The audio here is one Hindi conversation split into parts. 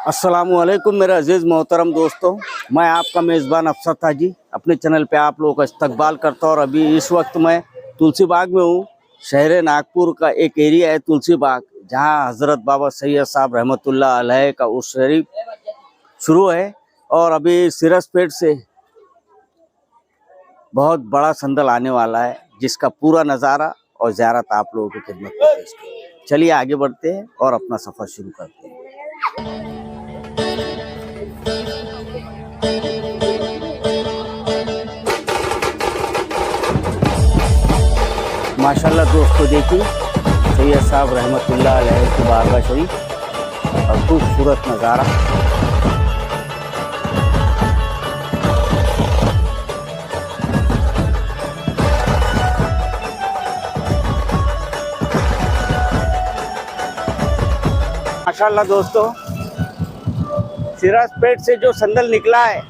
अस्सलामुअलैकुम मेरे अजीज़ मोहतरम दोस्तों, मैं आपका मेज़बान अफसर ताजी अपने चैनल पे आप लोगों का इस्तकबाल करता हूँ। और अभी इस वक्त मैं तुलसी बाग में हूँ। शहर नागपुर का एक एरिया है तुलसी बाग, जहाँ हज़रत बाबा सैयद साहब रहमतुल्लाह अलैह का उर्स शरीफ शुरू है। और अभी सिरसपेट से बहुत बड़ा संदल आने वाला है, जिसका पूरा नज़ारा और ज़ियारत आप लोगों की खिदमत में पेश करें। चलिए आगे बढ़ते हैं और अपना सफ़र शुरू करते हैं। माशाल्लाह दोस्तों, देखिए सैयद साहब रहमतुल्लाह अलैह की बारगाह शरीफ और खूबसूरत नज़ारा। माशाल्लाह दोस्तों, सिरसपेट से जो संदल निकला है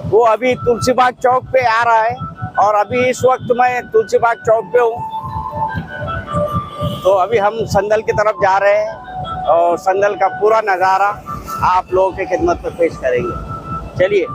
वो अभी तुलसी बाग चौक पे आ रहा है। और अभी इस वक्त मैं तुलसी बाग चौक पे हूँ, तो अभी हम संदल की तरफ जा रहे हैं और संदल का पूरा नज़ारा आप लोगों की खिदमत में पेश करेंगे। चलिए।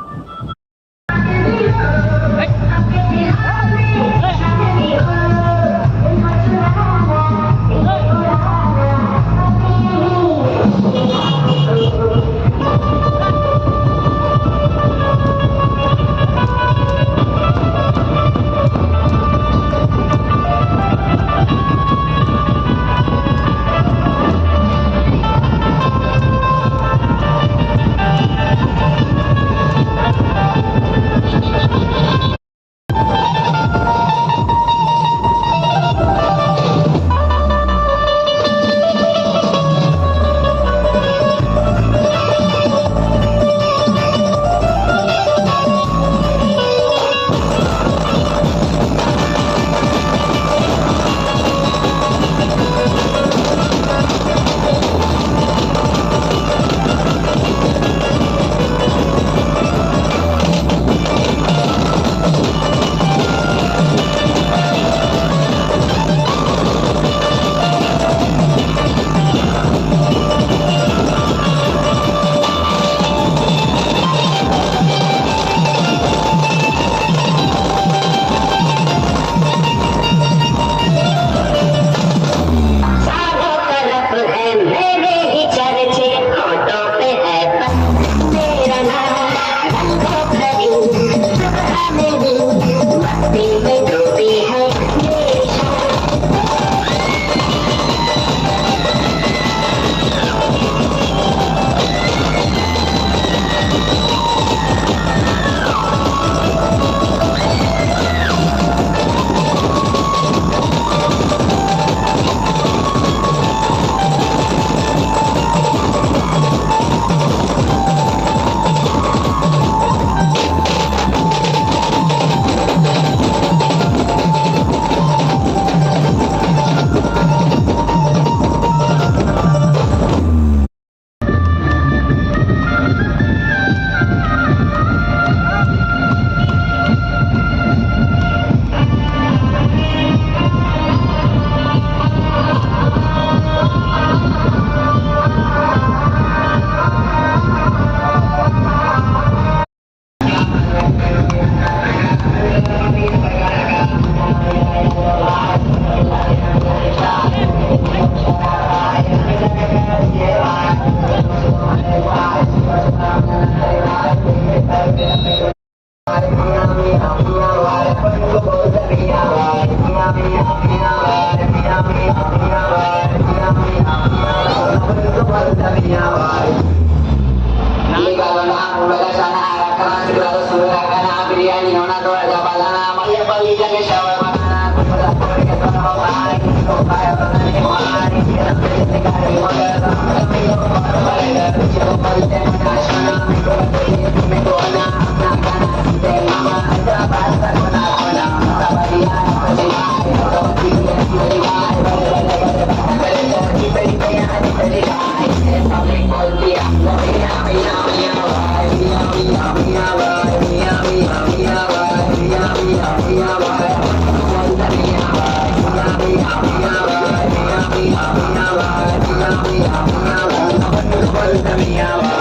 Mia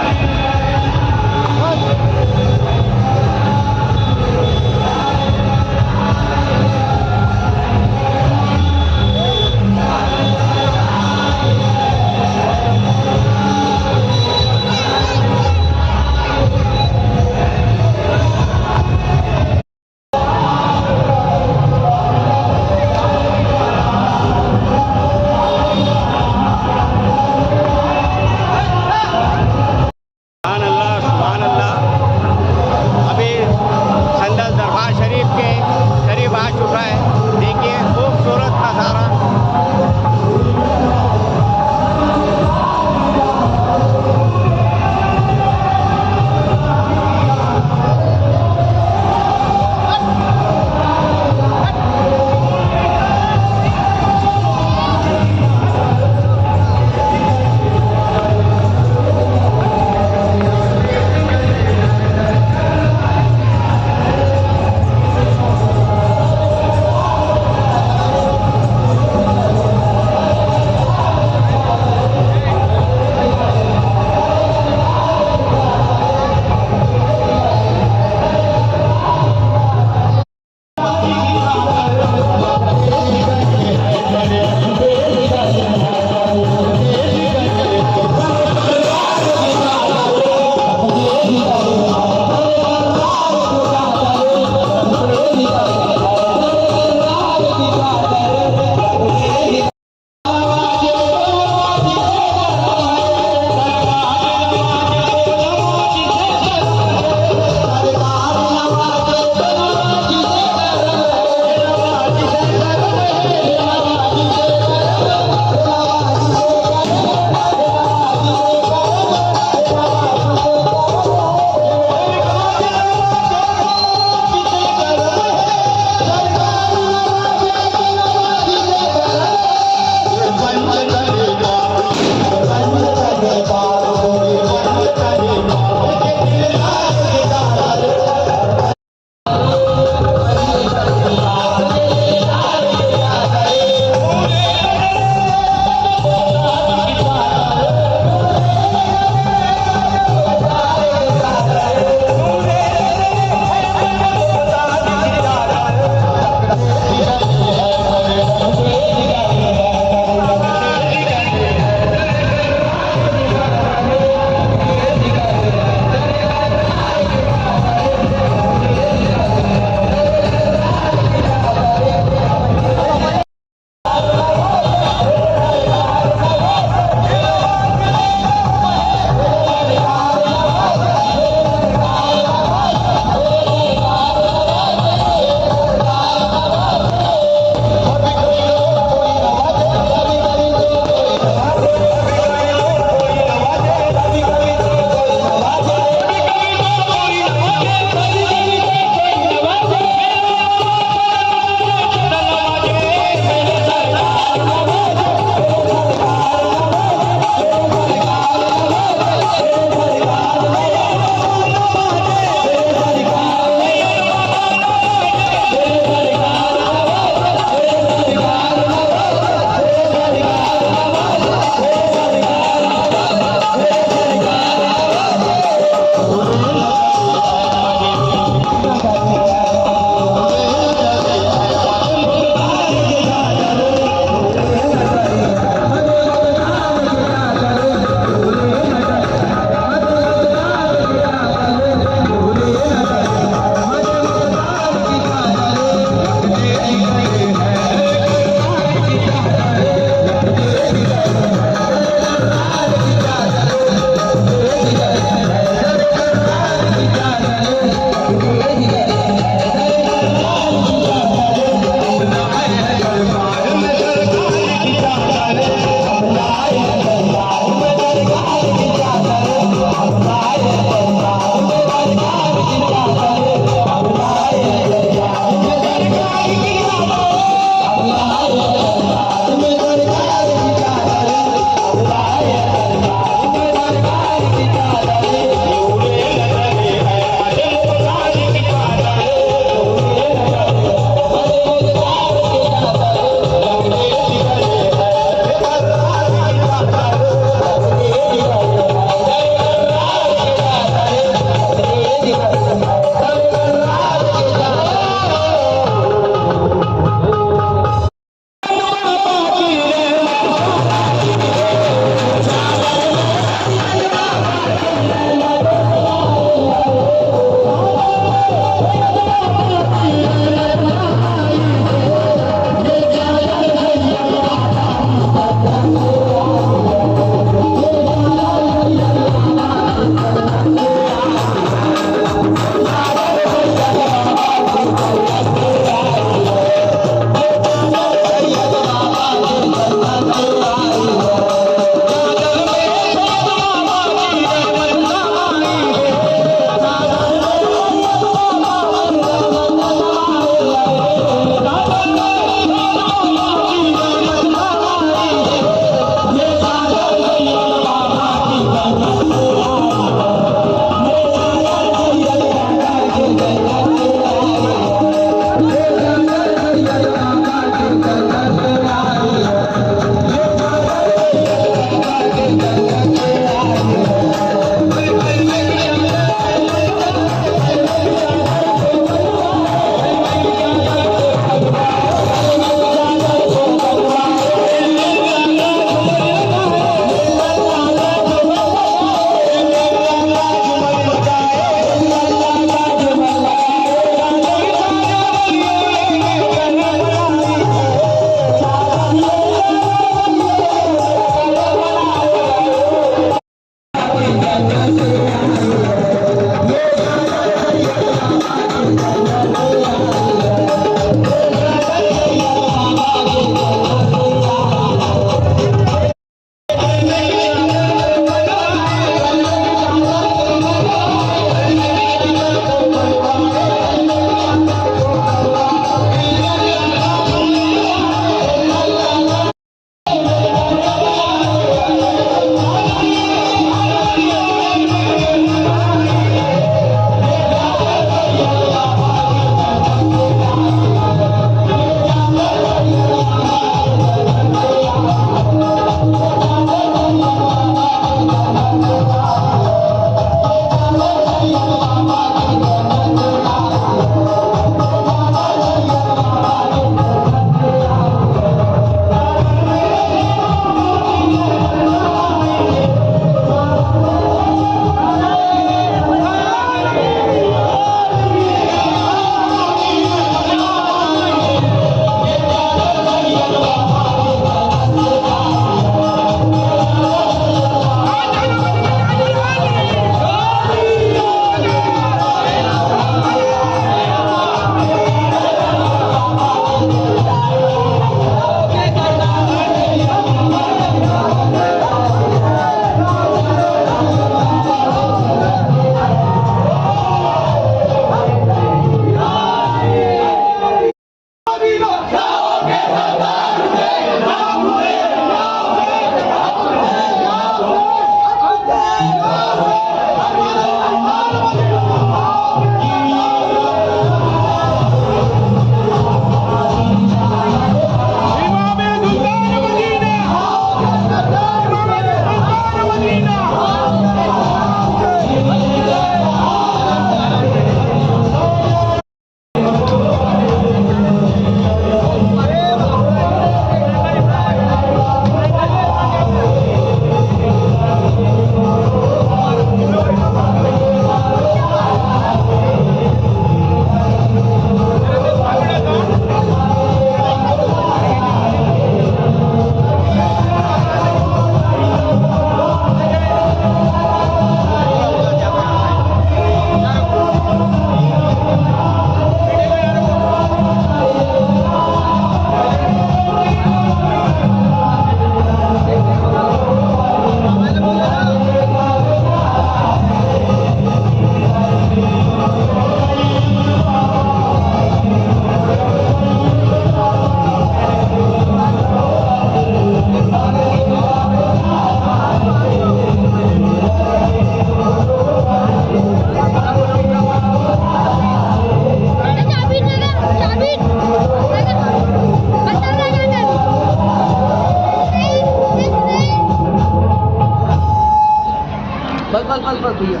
बस भैया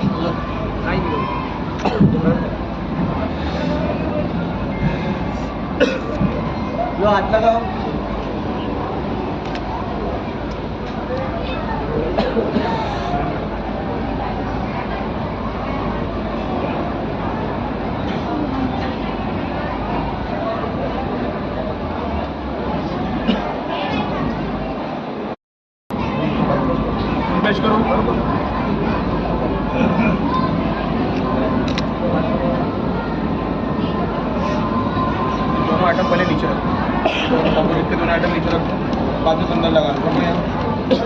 जो हाथ लगाओ पेश करो दोनों आइटम पहले नीचे रखो के दोनों आइटम नीचे रखो बाद में संदर लगा लो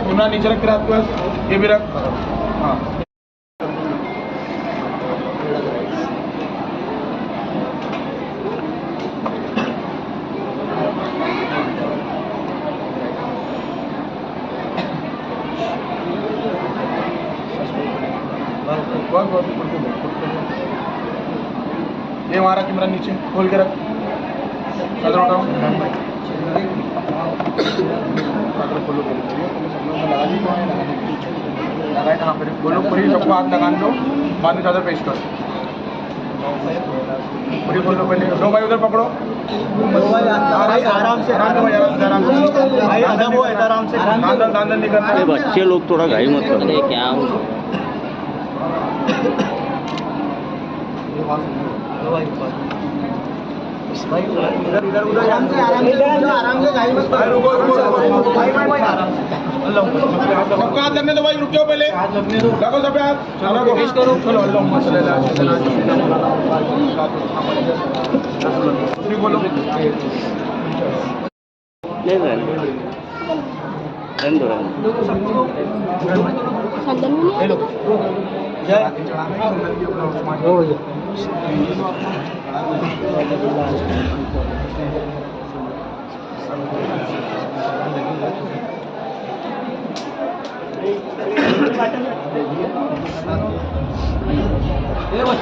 दोनों नीचे रख फिर आपके पास ये भी रख हाँ ये हमारा कैमरा नीचे खोल के रख चादर उठाओ चादर खोलो लगा दी लगाए कहाँ पर खोलो पूरी सबको हाथ लगा दो बाद में चादर पेश करो पूरी खोलो पहले दो भाई उधर पकड़ो आराम से दान नहीं करना बच्चे लोग थोड़ा घाई मत करो क्या इधर आराम से गाड़ी मत रुको सबका हाथ लगने दो भाई, रुक जाओ पहले, लगो सब पे हाथ, सारा को पेश करो। चलो अल्लाहुम्मा सल्ली अला सय्यिदिना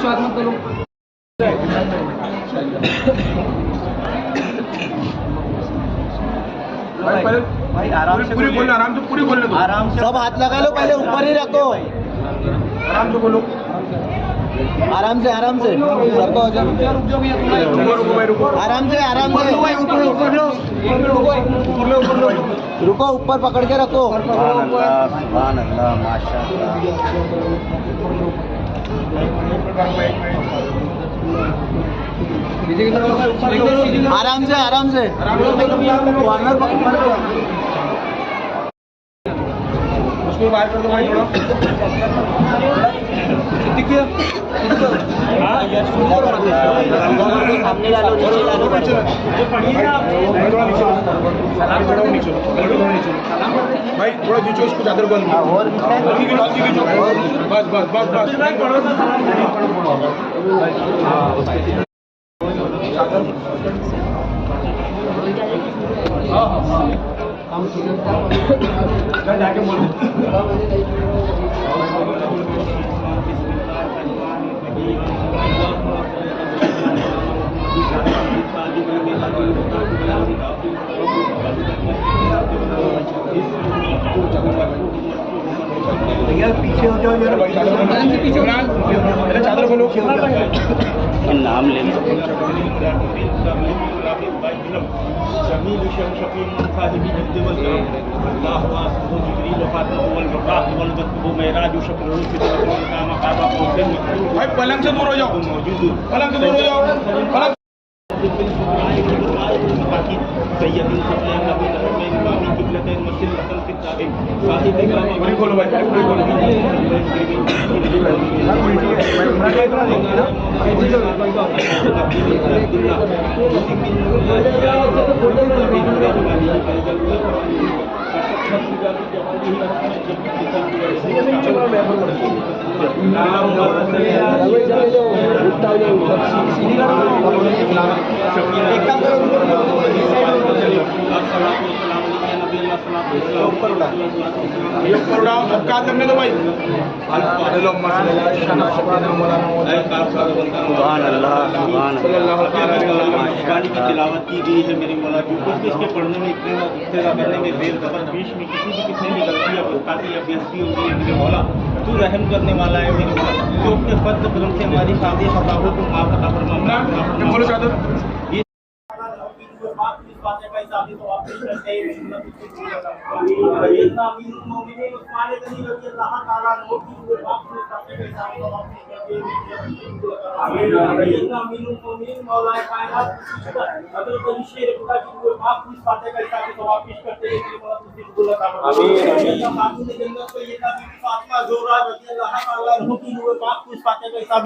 मुहम्मद बोलो। भाई पहले भाई आराम से पूरी बोलना, आराम से पूरी बोलने दो, आराम से सब हाथ लगा लो, पहले ऊपर ही रखो, आराम से बोलो। आराम से रखो, रुको भाई, रुको आराम से रुको, ऊपर पकड़ के रखो। सुभान अल्लाह, माशाअल्लाह। आराम से कॉर्नर पकड़ लो। उसको बाहर कर दो भाई थोड़ा। सामने डालो, नीचे डालो, भाई थोड़ा नीचे उसको चादर को और बस जाके बोल भैया पीछे हो जाओ यार, पीछे चादर खोलो। नाम ले लो। भाई पलंग से दूर हो जाओ, पलंग से दूर हो जाओ, पलंग पूरी खोलो भाई, पूरी खोलो। ऊपर उड़ाओ, सबका हाथ लगने दो भाई। सुभान अल्लाह, सुभान अल्लाह। पानी की तिलावत की गई है मेरे मौला की, कुछ इसके पढ़ने में इतने मुक्तदा करने में देर खबर बीच में किसी भी कितने भी गलती या गुस्ताखी या बेइज्जती होती है मेरे मौला, तू रहम करने वाला है मेरे मौला, तो अपने फर्ज करम से हमारी शादी खताबों को माफ अता फरमा। बोलो चादर।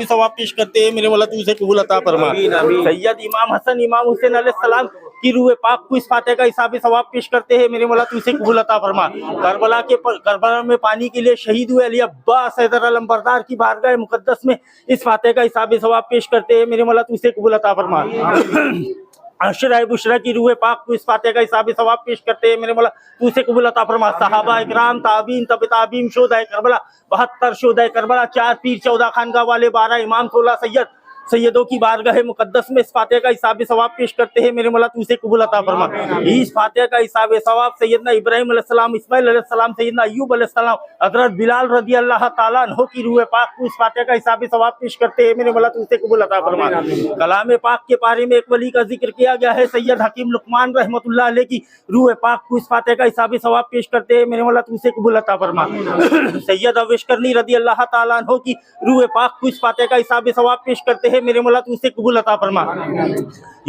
सवाब पेश करते हैं मेरे मौला, तू उसे कबूल अता फरमा। सैयद इमाम हसन इमाम हुसैन अलैहिस्सलाम की रूह पाक को इस फातिहा का हिसाब सवाब पेश करते हैं मेरे मौला, तू इसे कबूल अता फरमा। करबला में पानी के लिए शहीद हुए अली अब्बास हैदर अलंबरदार की बारगाह मुकद्दस में इस फातिहा का हिसाब सवाब पेश करते हैं मेरे मौला, तू इसे कबूल अता फरमा। अशरा बुशरा की रूह पाक को इस फातिहा का हिसाब सवाब पेश करते हैं मेरे मौला, तू इसे कबूल अता फरमा। सहाबा इकराम ताबीन तब ताबीन शोहदाए करबला 72 शोहदाए करबला, 4 पीर 14 खानगा वाले 12 इमाम 16 सैयदों की बारगाह मुकद्दस में इस फातिहा का हिसाब सवाब पेश करते हैं मेरे मौला, तू इसे कबूल अता फरमा। इस फातिहा का हिसाब सवाब सैयदना इब्राहिम अलैहिस्सलाम, इस्माइल अलैहिस्सलाम, सैयदना अय्यूब अलैहिस्सलाम, हज़रत बिलाल रज़ी अल्लाह ताला अन्हु की रूह पाक को इस फातिहा का हिसाब सवाब पेश करते हैं मेरे मौला, तू इसे कबूल अता फरमा। कलाम पाक के बारे में एक वली का जिक्र किया गया है, सैयद हकीम लुकमान रहमतुल्लाह अलैह की रूह पाक को इस फातिहा का हिसाब सवाब पेश करते हैं मेरे मौला, तू इसे कबूल अता फरमा। सैयद अवैस करनी रज़ी अल्लाह ताला अन्हु की रूह पाक को इस फातिहा का हिसाब सवाब पेश करते हैं मेरे मौला, तू इसे कबूल अता फरमा।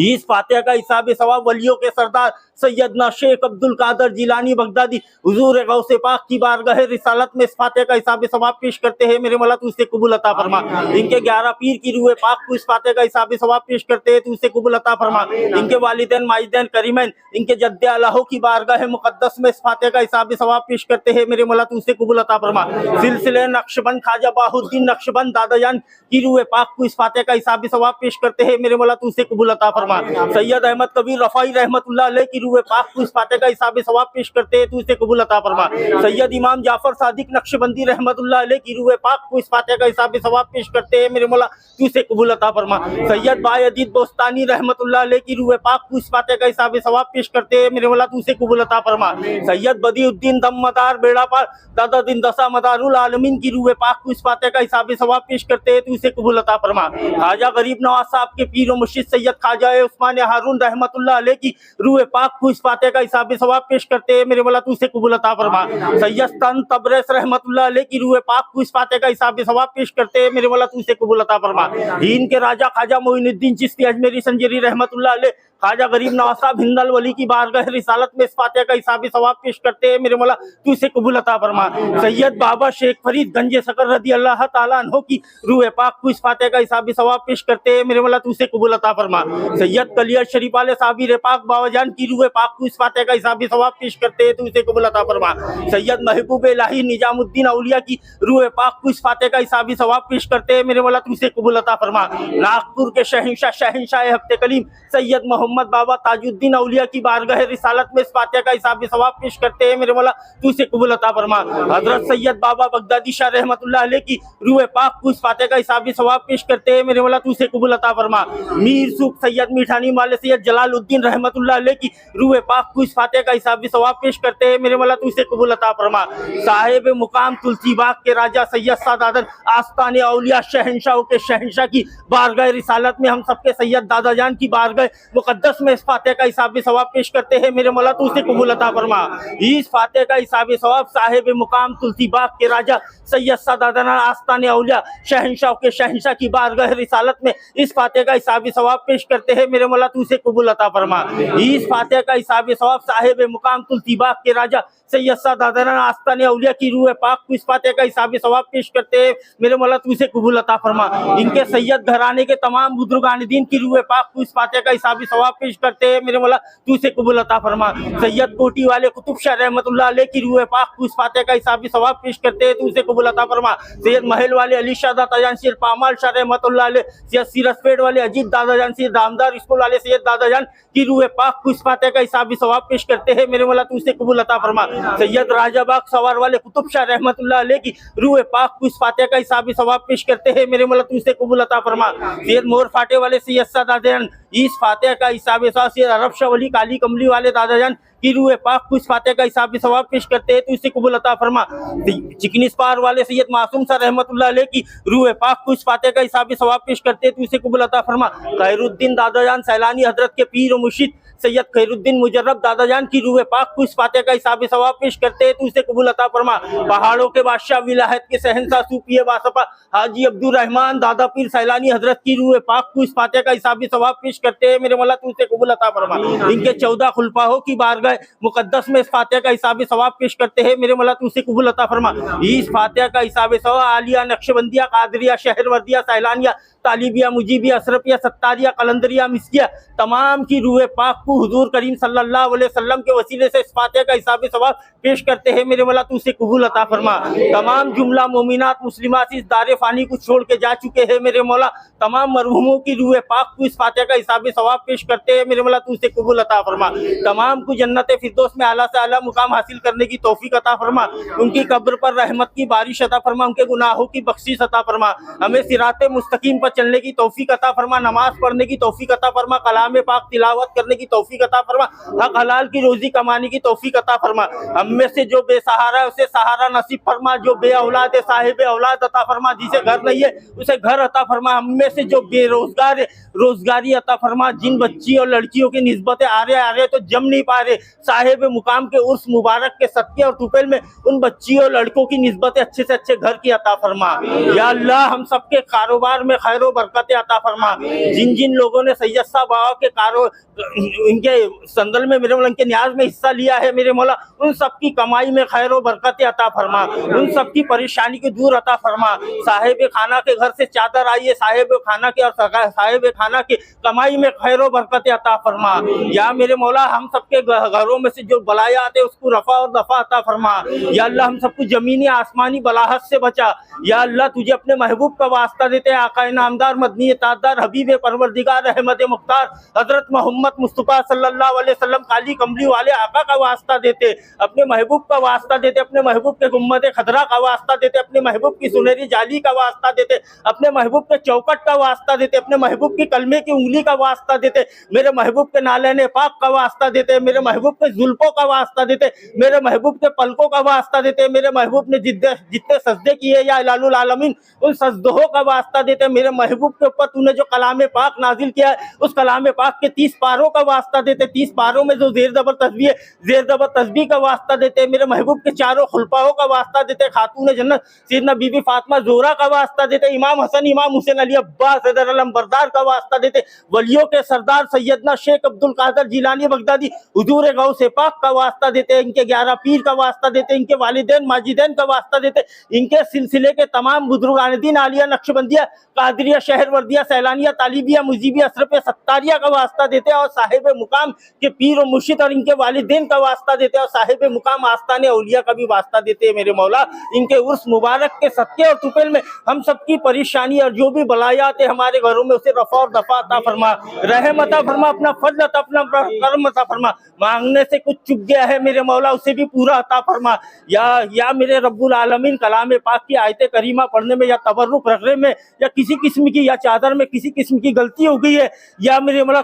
इस फातिहा का हिसाब सवाब वलियों के सरदार सैयदना शेख अब्दुल कादर जिलानी बगदादी हुजूर गौसे पाक की बारगाह रिसालत में इस फातिहा का हिसाब सवाब पेश करते हैं। मेरे मौला तू इसे कबूल अता फरमा। इनके 11 पीर की रूह पाक को इस फातिहा का हिसाब सवाब पेश करते हैं, तू इसे कबूल अता फरमा। इनके वालिदैन माजिदैन करीमैन इनके जद्दे अलाहो की बारगाह मुकद्दस में इस फातिहा का हिसाब सवाब पेश करते हैं। मेरे मौला तू इसे कबूल अता फरमा। सिलसिले नक्शबंद ख्वाजा बाहुद्दीन नक्शबंद दादाजान की रूह पाक को इस फातिहा का हिसाब सवाब पेश करते हैं। मेरे मौला तू इसे कबूल अता फरमा। सैयद अहमद कबीर रफ़ाई रहमतुल्लाह अलैह की रूह पाक को इस फातिहा का हिसाब सवाब पेश करते हैं, तू इसे कबूल अता फरमा। सैयद इमाम जाफर सादिक नक्शबंदी रहमतुल्लाह अलैह की रूह पाक को इस फातिहा का हिसाब सवाब पेश करते हैं। मेरे मौला तू इसे कबूल अता फरमा। सैयद बायदीद बोस्तानी रहमतुल्लाह अलैह की रूह पाक को इस फातिहा का हिसाब सवाब पेश करते हैं। मेरे मौला तू इसे कबूल अता फरमा। सैयद बदीउद्दीन दमदार बेड़ा पार दादा दिन दशा मदारुल आलमीन की रूह पाक को इस फातिहा का हिसाब सवाब पेश करते हैं, तू इसे कबूल अता फरमा। ख्वाजा गरीब नवाज साहब के पीर और मुर्शिद सैयद ख्वाजा उस्मान हारून रहमतुल्लाह अलैह की रूह पाक को इस फातिहा का हिसाब सवाब पेश करते हैं। मेरे मौला तू इसे कबूल अता फरमा। सैयद स्तन तबरेज रहमतुल्लाह अलैह की रूह पाक को इस फातिहा का हिसाब सवाब पेश करते हैं। मेरे मौला तू इसे कबूल अता फरमा। दीन के राजा ख्वाजा मोइनुद्दीन चिश्ती अजमेरी संजरी रहमतुल्लाह अलैह ख्वाजा गरीब नवाज साहब हिंदल वली की बारगाह रिसालत में इस फातिहा का हिसाब सवाब पेश करते हैं। मेरे मौला तू इसे कबूल अता फरमा। सैयद बाबा शेख फरीद गंजे सकर रदी अल्लाह ताला अन्हो की रूह पाक को इस फातिहा का हिसाब सवाब पेश करते हैं। मेरे मौला तू इसे कबूल अता फरमा। सैयद कलियर शरीफ वाले साबिर पाक बाबाजान की रूह पाक को इस फातिहा का हिसाब सवाब पेश करते हैं, तू इसे कबूल अता फरमा। सैयद महबूब इलाही निजामुद्दीन औलिया की रूह पाक को इस फातिहा का हिसाब सवाब पेश करते हैं। मेरे मौला तू इसे कबूल अता फरमा। नागपुर के शहंशाह हफ्ते कलीम सैयद मोहम्मद बाबा ताजुद्दीन औलिया की बारगाह रिसालत में इस फातिहा का हिसाब सवाब पेश करते हैं। मेरे मौला तू इसे कबूल अता फरमा। हजरत सैयद बाबा बगदादी शाह रहमतुल्लाह अलैह की रूह पाक को इस फातिहा का हिसाब सवाब पेश करते हैं। मेरे मौला तू इसे कबूल अता फरमा। मीर सूख सैयद मीठानी वाले सैयद जलालुद्दीन रहमतुल्लाह अलैह की रूह पाक को इस फातिहा का हिसाब सवाब पेश करते हैं। मेरे मौला तू इसे कबूल अता फरमा। साहिब मुकाम तुलसी बाग के राजा सैयद सादातन आस्ताने औलिया शहंशाह के शहंशाह की बारगाह रिसालत में हम सबके सैयद दादाजान की बारगाह मुकद्दस में इस फातिहा का हिसाब सवाब पेश करते हैं। मेरे मौला तू इसे कबूल अता फरमा। इस फातिहा का हिसाब सवाब साहिब मुकाम तुलसी बाग के राजा सैयद सादातन आस्ताने औलिया शहंशाह के शहंशाह की बारगाह रिसालत में इस फातिहा का हिसाब सवाब पेश करते हैं। मेरे मौला तू इसे कबूल अता फरमा। इस फातिहा का हिसाब सवाब साहिब मुकाम तुलसी बाग के राजा सैयद सादातन आस्ताने औलिया की रूह पाक को इस फातिहा का हिसाब सवाब पेश करते हैं। मेरे मौला तू इसे कबूल अता फरमा। इनके सैयद घराने के तमाम बुजुर्गान दीन की रूह पाक को इस फातिहा का हिसाब सवाब पेश करते हैं। मेरे मौला तू इसे कबूल अता फरमा। सैयद कोटी वाले कुतुब शाह रहमतुल्लाह अलैह की रूह पाक को इस फातिहा का हिसाब सवाब पेश करते हैं, तू इसे कबूल अता फरमा। सैयद महल वाले अली शाह दादाजान सैयद पामाल शाह रहमतुल्लाह अलैह सैयद सीरसपेट वाले अजीत दादाजान सैयद दामदार स्कूल वाले सैयद दादाजान की रूह पाक को इस फातिहा का हिसाब सवाब पेश करते हैं। मेरे मौला तू इसे कबूल अता फरमा। सैयद राजाबाग सवार वाले कुतुब शाह रहमतुल्लाह अलैह की रूह पाक को इस फातिहा का हिसाब सवाब पेश करते हैं। मेरे मौला तू इसे कबूल अता फरमा। सैयद मोर फाटे वाले सैयद सादातन इस फातिहा का हिसाब सैयद अरब शाह वली काली कमली वाले दादाजान की रूह पाक को इस फातिहा का हिसाब सवाब पेश करते हैं, तो इसे कबूल अता फरमा। चिकनिस पार वाले सैयद मासूम सा रहमतुल्लाह अलैह की रूह पाक को इस फातिहा का हिसाब सवाब पेश करते हैं, तो इसे कबूल अता फरमा। खैरुद्दीन दादाजान सैलानी हजरत के पीर और मुर्शिद सैयद खैरुद्दीन मुजर्रब दादाजान की रूह पाक को इस फातिहा का हिसाब सवाब पेश करते हैं, तो इसे कबूल अता फरमा। पहाड़ों के बादशाह विलायत के शहंशाह सूफी बासपा हाजी अब्दुल रहमान दादा पीर सैलानी हजरत की रूह पाक को इस फातिहा का हिसाब सवाब पेश करते हैं, मेरे मौला तू इसे कबूल अता फरमा। इनके 14 खुलफाओं की बारगाह मुकद्दस में इस फातिहा का हिसाब सवाब पेश करते हैं, मेरे मौला तू इसे कबूल अता फरमा। इस फातिहा का हिसाब सवाब आलिया नक्शबंदिया कादरिया शहरवर्दिया सैलानिया तालिबिया मुजीबिया अशरफिया सत्तारिया कलंदरिया मिस्किया तमाम की रूह पाक को हुजूर करीम सल्लल्लाहु अलैहि वसल्लम के वसीले से इस फातिहा का हिसाब सवाब पेश करते हैं, मेरे मौला तू इसे कबूल अता फरमा। तमाम जुमला मोमिनात मुस्लिमात इस दारे फानी को छोड़ के जा चुके हैं, मेरे मौला तमाम मरहूमों की रूह पाक को इस फातिहा का हिसाब सवाब पेश करते हैं, मेरे मौला तू इसे कबूल अता फरमा। तमाम को जन्नत फिरदौस में आला से आला मुकाम हासिल करने की तौफीक अता फरमा। उनकी कब्र पर रहमत की बारिश अता फरमा, उनके गुनाहों की बख्शिश अता फरमा। हमें सिराते मुस्तकीम पर चलने की तौफीक अता फरमा, नमाज पढ़ने की तौफीक अता फरमा, कलाम पाक तिलावत करने की तौफीक अता फरमा, हक हलाल की रोजी कमाने की तौफीक अता फरमा। हम में से जो बेसहारा है उसे सहारा नसीब फरमा, जो बे औलाद है साहिब औलाद अता फरमा, जिसे घर नहीं है उसे घर अता फरमा। हम में से जो बेरोजगार है रोजगारी अता फरमा, जिन बच्ची और लड़कियों की निस्बतें आ रहे तो जम नहीं पा रहे, साहिब मुकाम के उर्स मुबारक के सदके और तुफैल में उन बच्चियों और लड़कों की निस्बतें अच्छे से अच्छे घर की अता फरमा। या अल्लाह हम सबके कारोबार में खैर खैर बरकत अता फरमा। जिन जिन लोगों ने सैयद साहब बाबा के कारो इनके संदल में मेरे मौला इनके न्याज में हिस्सा लिया है मेरे मौला, उन सबकी कमाई में खैर बरकत अता फरमा, उन सबकी परेशानी को दूर अता फरमा। साहिब खाना के घर से चादर आई है, साहिब खाना के और साहिब खाना की कमाई में खैर बरकत अता फरमा। या मेरे मौला हम सबके घरों में से जो बलाया आते उसको रफा और दफा अता फरमा। या अल्लाह हम सबको जमीनी आसमानी बलाहत से बचा। या अल्लाह तुझे अपने महबूब का वास्ता देते हैं, आका नामदार मदनी ताजदार हबीब परवरदिगार रहमत मुख्तार हजरत मोहम्मद मुस्तफ़ा सल्लल्लाहु अलैहि वसल्लम काली कमली वाले आका का वास्ता देते, अपने महबूब का वास्ता देते, अपने महबूब के गुम्मत खदरा का वास्ता देते, अपने महबूब की सुनहरी जाली का वास्ता देते, अपने महबूब के चौकट का वास्ता देते, अपने महबूब की कलमे की उंगली का वास्ता देते, मेरे महबूब के नालैन पाक का वास्ता देते, मेरे महबूब के जुल्फों का वास्ता देते, मेरे महबूब के पलकों का वास्ता देते, मेरे महबूब ने जितने सजदे किए या इलाहुल आलमीन उन सजदों का वास्ता देते, मेरे महबूब के ऊपर तूने जो कलाम पाक नाजिल किया है उस कलाम पाक के 30 पारों का वास्ता देते, 30 पारों में जो जेर जबर तस्बीह का वास्ता देते, मेरे महबूब के चारों खुलफाओं का वास्ता देते, खातून जन्नत सैयदना बीबी फातिमा ज़ोहरा का वास्ता देते, इमाम हसन इमाम हुसैन अली अब्बास हैदर अलम बरदार का वास्ता देते, वलियों के सरदार सैयदना शेख अब्दुल कादर जिलानी बगदादी हुजूर गौसे पाक का वास्ता देते, इनके 11 पीर का वास्ता देते, इनके वालिदैन माजिदैन का वास्ता देते, इनके सिलसिले के तमाम बुजुर्गान दीन आलिया नक्शबंदिया कादरिया शहरवर्दिया सैलानिया तालिबिया मुजीबिया असरफ सत्तारिया का वास्ता देते और साहिब मुकाम के पीर और मुर्शिद और इनके वालिदैन का वास्ता देते और साहिब मुकाम आस्ताने औलिया का भी वास्ता देते हैं मेरे मौला। इनके उर्स मुबारक के सत्य और तुपेल में हम सबकी परेशानी और जो भी बलायात है हमारे घरों में उसे रफा और दफा अता फरमा, रहम अता फरमा, अपना फजल अता अपना करम अता फरमा। मांगने से कुछ चुक गया है मेरे मौला उसे भी पूरा अता फरमा। या मेरे रब्बुल आलमीन कलाम पाक की आयत करीमा पढ़ने में या तबर्रुक रखने में या किसी किस्म की या चादर में किसी किस्म की गलती हो गई है या मेरे मौला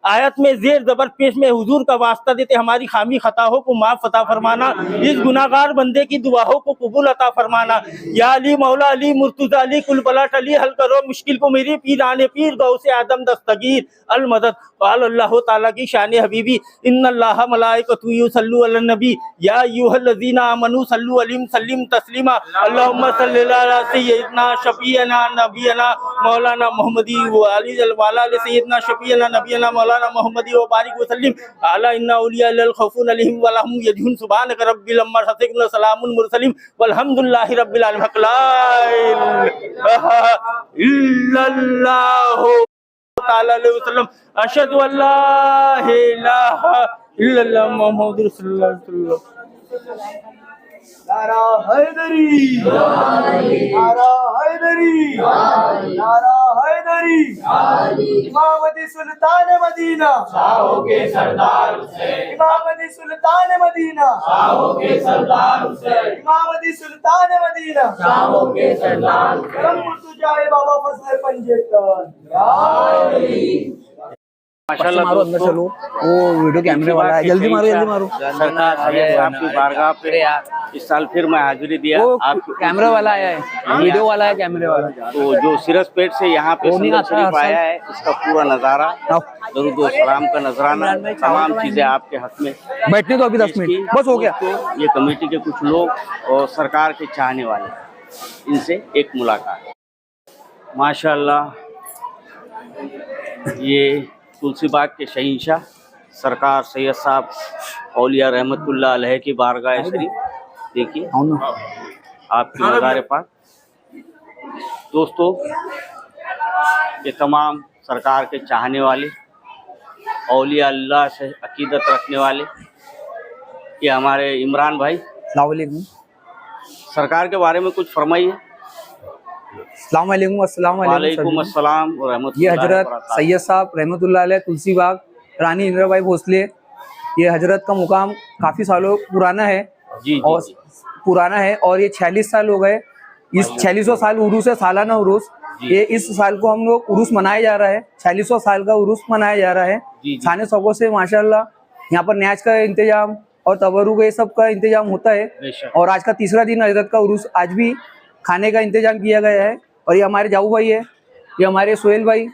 आयत में जेर जबर पेश में हुजूर का वास्ता देते हमारी खामी खताओं को माफ अता फरमाना, इस गुनाहगार बंदे की दुआओं को कबूल अता फरमाना। या अली मौला अली मुर्तजा अली कुल बलाट अली हल करो मुश्किल को मेरी पीर आने पीर गौ से आदम दस्तगीर अल मदद अल्लाह ताला की शान हबीबी इन्नल्लाह मलाइकतु युसल्लू अलन नबी या अय्युहल्लज़ीना आमनू सल्लु अलैहि सल्लिम तस्लीमा अल्लाहुम्मा सल्लि अला सय्यिदना शफीअना नबियना मौलाना मोहम्मदी व अली वाला सय्यिदना शफीअना नबियना मौलाना मोहम्मदी व बारिक व सल्लिम अला इन्ना औलिया लल खौफुन अलैहिम व लहुम यजहुन सुभानक रब्बिल अम्मा सतिकना सलामुन मुरसलिम वल्हम्दुलिल्लाहि रब्बिल आलमीन ला इल्लल्लाहु ताला अलैहि वसल्लम अशहदु अल्ला इलाहा इल्लल्लाह मुहम्मदुर रसूलुल्लाह। नारा हैदरी, नारा हैदरी, नारा हैदरी, इमामती सुल्तान मदीना, शाहों के सरदार हुसैन, इमामती सुल्तान मदीना, शाहों के सरदार हुसैन, इमामती सुल्तान मदीना, शाहों के सरदार हुसैन। करम तुझे बाबा फजल पंजेकर। माशाल्लाह मारो अंदर चलो, वो वीडियो कैमरे वाला है, जल्दी मारो जल्दी मारो। सरकार सैयद साहब की बारगाह पे इस साल फिर मैं हाजिरी दिया। वो आप कैमरा वाला आया है, वीडियो वाला है, कैमरे वाला। तो जो सिरसपेट से यहाँ पे वो नहीं संदल आता शरीफ हर आया है इसका पूरा नज़ारा दरूद व सलाम का नजराना तमाम चीजें आपके हक में। बैठने तो अभी 10 मिनट बस हो गया। तो ये कमेटी के कुछ लोग और सरकार के चाहने वाले, इनसे एक मुलाकात। माशाल्लाह ये तुलसी बाग के शहींशाह सरकार सैयद साहब औलिया रहमतुल्लाह अलैह की बारगाह शरीफ, देखिए आपके मज़ार पाक। दोस्तों ये तमाम सरकार के चाहने वाले औलिया अल्लाह से अकीदत रखने वाले, ये हमारे इमरान भाई सरकार के बारे में कुछ फरमाइए। अस्सलाम वालेकुम अस्सलाम व रहमतुल्लाह। ये हजरत सैयद साहब रहमतुल्लाह अलैह तुलसी बाग रानी इंदिराबाई भोसले, ये हजरत का मुकाम काफ़ी सालों पुराना है जी और पुराना है और ये 46 साल हो गए। इस 46वां साल उरूस है, सालाना उरूस। ये इस साल को हम लोग उरूस मनाया जा रहा है, 46वां साल का उरूस मनाया जा रहा है। थाने सौकों से माशाल्लाह यहाँ पर न्याज का इंतजाम और तबरुक ये सब का इंतजाम होता है। और आज का तीसरा दिन हजरत का उरूस, आज भी खाने का इंतजाम किया गया है। और ये हमारे जाऊ भाई है, ये हमारे सोहेल भाई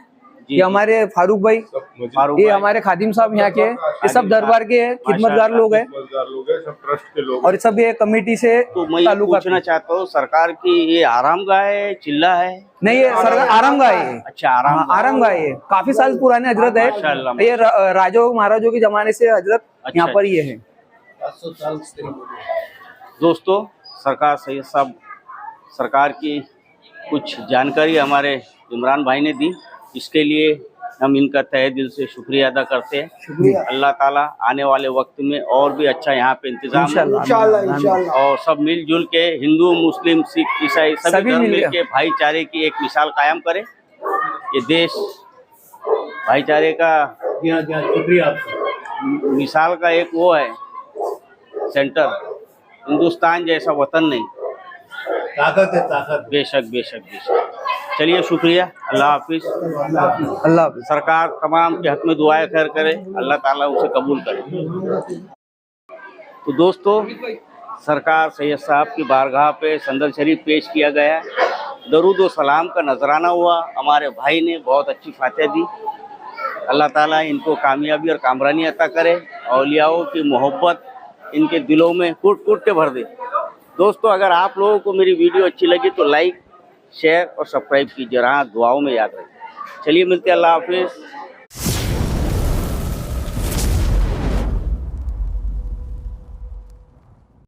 ये हमारे फारूक भाई, फारूक ये भाई। हमारे खादिम साहब यहाँ के हैं, ये सब दरबार के हैं, खिदमतगार लोग हैं सब ट्रस्ट के लोग और सब ये कमेटी से तो मैं ये ताल्लुकात पूछना है। चाहता हूँ, सरकार की ये आरामगाह है, चिल्ला है? नहीं, ये सरकार आरामगाह है। अच्छा, आरामगाह। आरामगाह है, काफी साल पुराने हजरत माशाअल्लाह, है। ये राजाओं महाराजों के जमाने से हजरत अच्छा, यहाँ पर ये है। दोस्तों, सरकार सैयद साहब, सरकार की कुछ जानकारी हमारे इमरान भाई ने दी, इसके लिए हम इनका तहे दिल से शुक्रिया अदा करते हैं। शुक्रिया। अल्लाह ताला आने वाले वक्त में और भी अच्छा यहाँ पे इंतजाम हो। इंशाल्लाह इंशाल्लाह। और सब मिलजुल के हिंदू, मुस्लिम, सिख, ईसाई सभी सभी धर्म मिल मिल गया। के भाईचारे की एक मिसाल कायम करे। ये देश भाईचारे का मिसाल का एक वो है सेंटर, हिंदुस्तान जैसा वतन नहीं। ताकत है, ताकत। बेशक बेशक बेशक। चलिए, शुक्रिया, अल्लाह हाफिज। अल्लाह हाफिज। सरकार तमाम के हक में दुआएं खैर करे, अल्लाह ताला उसे कबूल करे। तो दोस्तों, सरकार सैयद साहब की बारगाह पे संदल शरीफ पेश किया गया, दरूद व सलाम का नजराना हुआ। हमारे भाई ने बहुत अच्छी फातिहा दी। अल्लाह ताला इनको कामयाबी और कामरानी अता करे, औलियाओं की मोहब्बत इनके दिलों में कूट कूट के भर दे। दोस्तों, अगर आप लोगों को मेरी वीडियो अच्छी लगी तो लाइक, शेयर और सब्सक्राइब कीजिए। हाँ, दुआओं में याद रखें। चलिए, मिलते हैं, अल्लाह हाफिज।